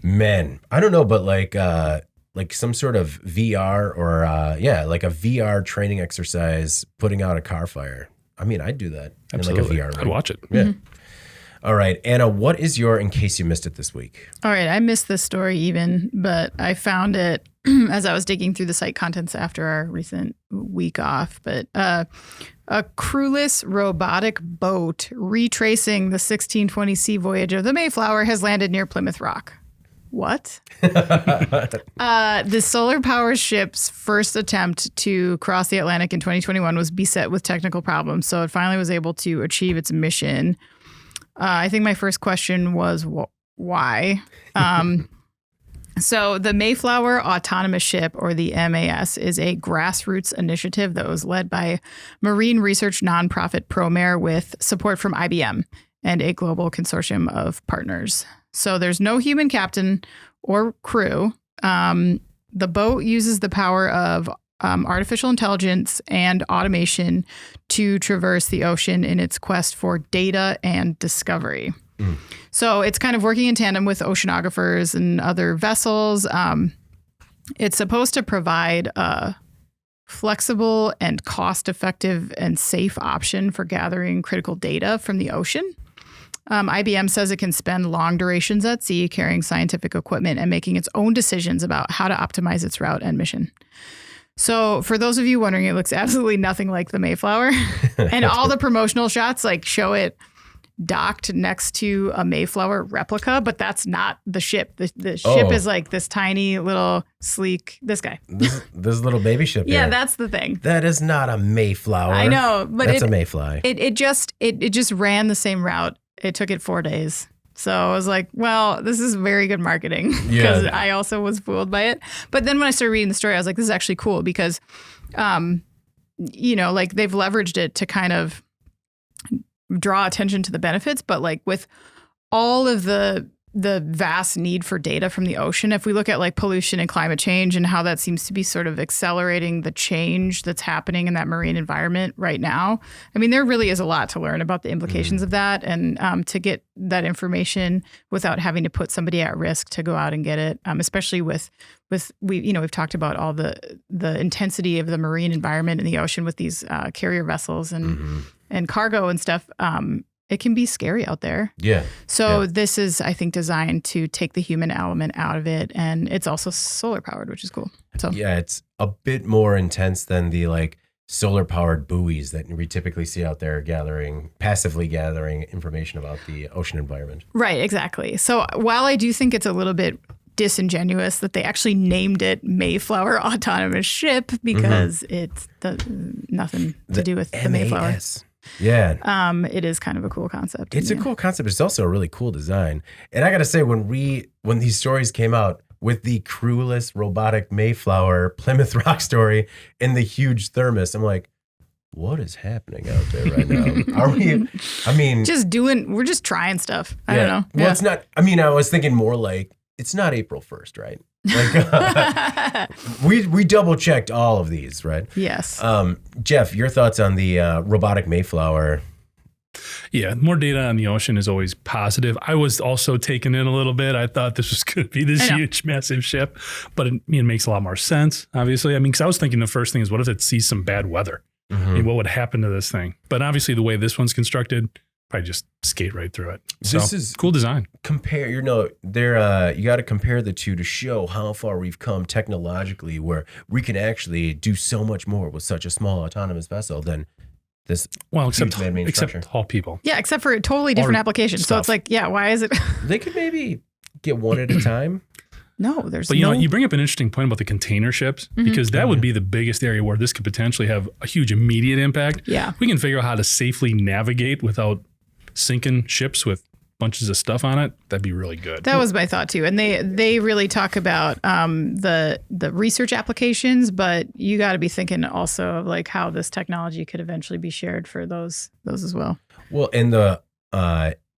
Man, I don't know, but like some sort of VR or like a VR training exercise, putting out a car fire. I mean, I'd do that. Absolutely. In like a VR I'd watch it. Yeah. Mm-hmm. All right, Anna, what is your, in case you missed it this week? All right, I missed this story even, but I found it as I was digging through the site contents after our recent week off. But a crewless robotic boat retracing the 1620 sea voyage of the Mayflower has landed near Plymouth Rock. What? The solar power ship's first attempt to cross the Atlantic in 2021 was beset with technical problems, so it finally was able to achieve its mission. I think my first question was why? So the Mayflower Autonomous Ship, or the MAS, is a grassroots initiative that was led by marine research nonprofit ProMare with support from IBM and a global consortium of partners. So there's no human captain or crew. The boat uses the power of artificial intelligence and automation to traverse the ocean in its quest for data and discovery. So it's kind of working in tandem with oceanographers and other vessels. It's supposed to provide a flexible and cost-effective and safe option for gathering critical data from the ocean. IBM says it can spend long durations at sea carrying scientific equipment and making its own decisions about how to optimize its route and mission. So for those of you wondering, it looks absolutely nothing like the Mayflower. And all the promotional shots like show it docked next to a Mayflower replica, but that's not the ship. The ship is like this tiny little sleek, this guy. This little baby ship. Yeah, here. that's the thing. That is not a Mayflower. I know, but that's a Mayfly. It just ran the same route. It took it 4 days. So I was like, well, this is very good marketing because I also was fooled by it. But then when I started reading the story, I was like, this is actually cool because, like they've leveraged it to kind of draw attention to the benefits. But like with all of the vast need for data from the ocean, if we look at like pollution and climate change and how that seems to be sort of accelerating the change that's happening in that marine environment right now, I mean, there really is a lot to learn about the implications of that, and to get that information without having to put somebody at risk to go out and get it, especially with we've talked about all the intensity of the marine environment in the ocean with these carrier vessels and cargo and stuff. It can be scary out there. Yeah. So this is, I think, designed to take the human element out of it. And it's also solar powered, which is cool. So yeah, it's a bit more intense than the like solar powered buoys that we typically see out there passively gathering information about the ocean environment. Right, exactly. So while I do think it's a little bit disingenuous that they actually named it Mayflower Autonomous Ship because it's nothing to do with the Mayflower. MAS. Yeah. It is kind of a cool concept. It's a cool concept. It's also a really cool design. And I got to say, when these stories came out with the crewless robotic Mayflower Plymouth Rock story and the huge Thermos, I'm like, what is happening out there right now? Are we, I mean. We're just trying stuff. I don't know. Well, it's not, I was thinking more like, it's not April 1st, right? Like we double checked all of these, right? Yes. Jeff, your thoughts on the robotic Mayflower? Yeah, more data on the ocean is always positive. I was also taken in a little bit. I thought this was going to be this huge, massive ship, but it makes a lot more sense, obviously. Because I was thinking the first thing is, what if it sees some bad weather? What would happen to this thing? But obviously, the way this one's constructed, probably just skate right through it. This is cool design. Compare, you got to compare the two to show how far we've come technologically, where we can actually do so much more with such a small autonomous vessel than this. Well, except all people. Yeah, except for a totally different application. Stuff. So it's like, why is it? They could maybe get one at a time. No, there's But you bring up an interesting point about the container ships, because that would be the biggest area where this could potentially have a huge immediate impact. Yeah. We can figure out how to safely navigate without sinking ships with a bunches of stuff on it, that'd be really good. That was my thought too. And they really talk about the research applications, but you got to be thinking also of like how this technology could eventually be shared for those as well. Well, and the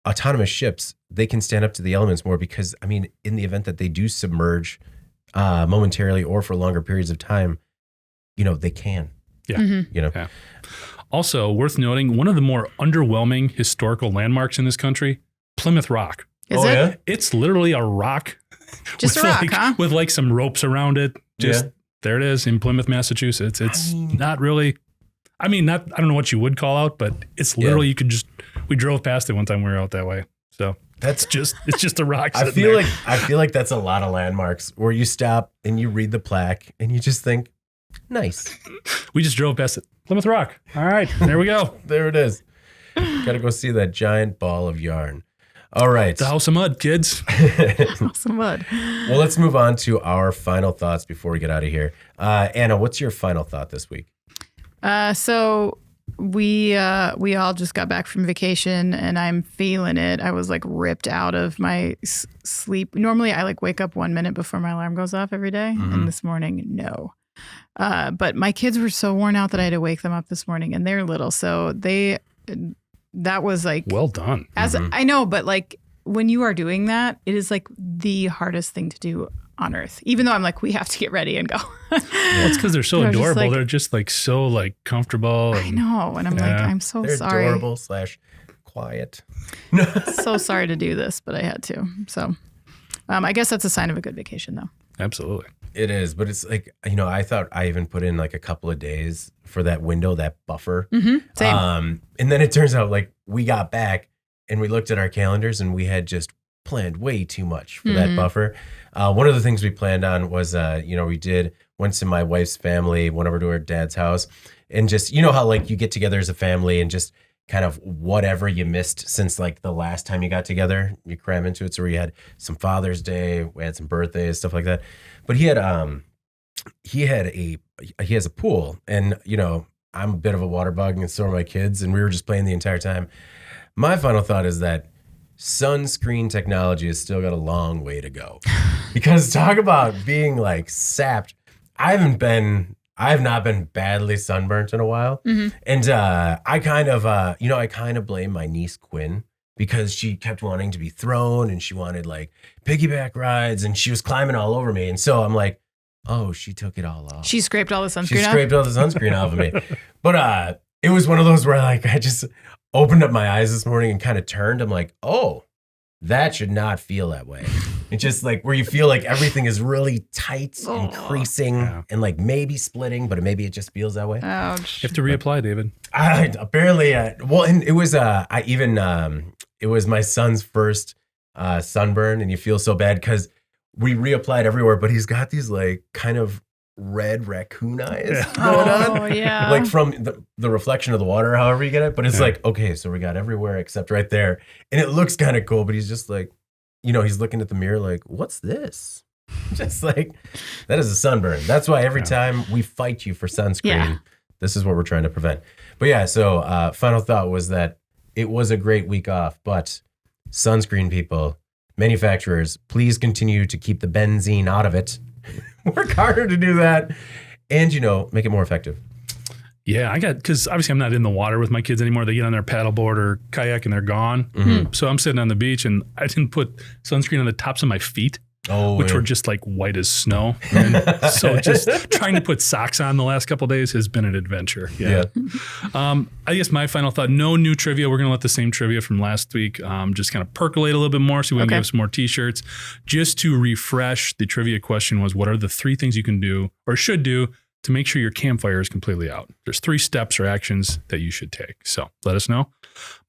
autonomous ships, they can stand up to the elements more because, I mean, in the event that they do submerge momentarily or for longer periods of time, they can. Yeah. Mm-hmm. Yeah. Also, worth noting, one of the more underwhelming historical landmarks in this country, Plymouth Rock. Is it? Yeah? It's literally a rock. Just a rock, huh? With like some ropes around it. Just Yeah. there it is in Plymouth, Massachusetts. It's not really, I don't know what you would call out, but it's literally, we drove past it one time we were out that way. So it's just a rock. I feel like that's a lot of landmarks where you stop and you read the plaque and you just think, nice. We just drove past it. Plymouth Rock. All right, there we go. There it is. Got to go see that giant ball of yarn. All right. It's a house of mud, kids. Some mud. Well, let's move on to our final thoughts before we get out of here. Anna, what's your final thought this week? So we all just got back from vacation and I'm feeling it. I was like ripped out of my sleep. Normally I like wake up 1 minute before my alarm goes off every day. And this morning, no. But my kids were so worn out that I had to wake them up this morning and they're little. So that was like, Well done. I know, but like when you are doing that, it is like the hardest thing to do on earth, even though I'm like, we have to get ready and go. Well, it's because they're so They're just adorable. like- they're just like so like comfortable. I know. And I'm like, I'm so They're sorry. adorable / quiet. So sorry to do this, but I had to. So I guess that's a sign of a good vacation though. Absolutely. It is, but it's like, I thought I even put in like a couple of days for that window, that buffer. Same. And then it turns out like we got back and we looked at our calendars and we had just planned way too much for that buffer. One of the things we planned on was, went to my wife's family, went over to her dad's house and just, how like you get together as a family and just kind of whatever you missed since like the last time you got together, you cram into it. So we had some Father's Day, we had some birthdays, stuff like that. But he has a pool and, I'm a bit of a water bug and so are my kids. And we were just playing the entire time. My final thought is that sunscreen technology has still got a long way to go because talk about being like sapped. I have not been badly sunburnt in a while. And I kind of blame my niece Quinn because she kept wanting to be thrown and she wanted like piggyback rides and she was climbing all over me. And so I'm like, oh, she took it all off. She scraped all the sunscreen She off? scraped all the sunscreen off of me. But it was one of those where like I just opened up my eyes this morning and kind of turned. I'm like, oh, that should not feel that way. It's just like where you feel like everything is really tight and creasing and like maybe splitting, but maybe it just feels that way. Ouch. You have to reapply, David. I apparently, and it was, it was my son's first sunburn and you feel so bad because we reapplied everywhere, but he's got these like kind of red raccoon eyes going on. Oh, yeah. Like from the reflection of the water, however you get it. But it's like, okay, so we got everywhere except right there. And it looks kind of cool, but he's just like, he's looking at the mirror like, what's this? Just like, that is a sunburn. That's why every time we fight you for sunscreen, this is what we're trying to prevent. But yeah, so final thought was that it was a great week off, but sunscreen people, manufacturers, please continue to keep the benzene out of it. Work harder to do that and, make it more effective. Yeah, because obviously I'm not in the water with my kids anymore. They get on their paddleboard or kayak and they're gone. So I'm sitting on the beach and I didn't put sunscreen on the tops of my feet, which were just like white as snow. And so just trying to put socks on the last couple of days has been an adventure. Yeah. I guess my final thought, no new trivia. We're going to let the same trivia from last week just kind of percolate a little bit more so we can give some more t-shirts. Just to refresh, the trivia question was, what are the 3 things you can do or should do to make sure your campfire is completely out? There's 3 steps or actions that you should take. So let us know.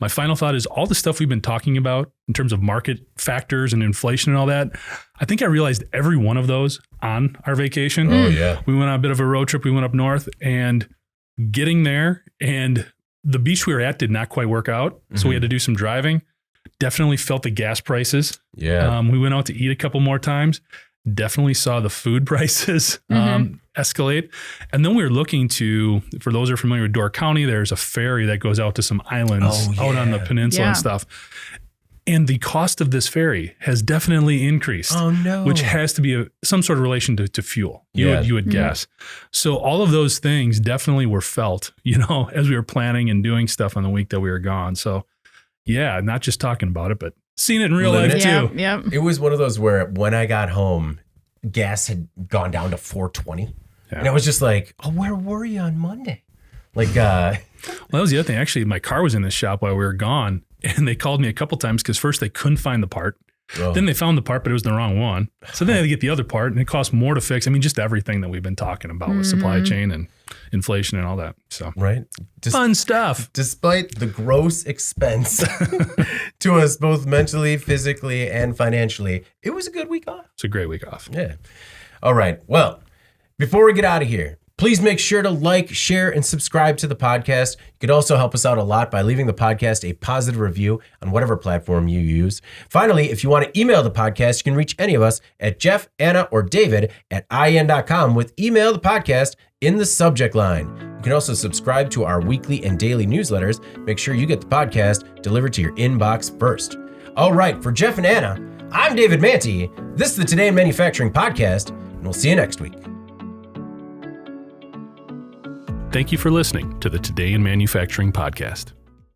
My final thought is all the stuff we've been talking about in terms of market factors and inflation and all that. I think I realized every one of those on our vacation. Oh, yeah. We went on a bit of a road trip. We went up north and getting there and the beach we were at did not quite work out. So we had to do some driving. Definitely felt the gas prices. Yeah. We went out to eat a couple more times. Definitely saw the food prices escalate. And then we were looking for those who are familiar with Door County, there's a ferry that goes out to some islands out on the peninsula and stuff. And the cost of this ferry has definitely increased. Oh, no. Which has to be some sort of relation to fuel. You would guess. So all of those things definitely were felt, as we were planning and doing stuff on the week that we were gone. So yeah, not just talking about it, but seeing it in real life too. Yep. It was one of those where when I got home, gas had gone down to $4.20. Yeah. And I was just like, oh, where were you on Monday? Like, well, that was the other thing. Actually, my car was in this shop while we were gone, and they called me a couple times because first they couldn't find the part. Oh. Then they found the part, but it was the wrong one. So then they had to get the other part, and it cost more to fix. I mean, just everything that we've been talking about with supply chain and inflation and all that. So right. Fun stuff. Despite the gross expense to us both mentally, physically, and financially, it was a good week off. It's a great week off. Yeah. All right. Well, before we get out of here, please make sure to like, share, and subscribe to the podcast. You could also help us out a lot by leaving the podcast a positive review on whatever platform you use. Finally, if you want to email the podcast, you can reach any of us at Jeff, Anna, or David at IEN.com with email the podcast in the subject line. You can also subscribe to our weekly and daily newsletters. Make sure you get the podcast delivered to your inbox first. All right, for Jeff and Anna, I'm David Manti. This is the Today in Manufacturing podcast, and we'll see you next week. Thank you for listening to the Today in Manufacturing podcast.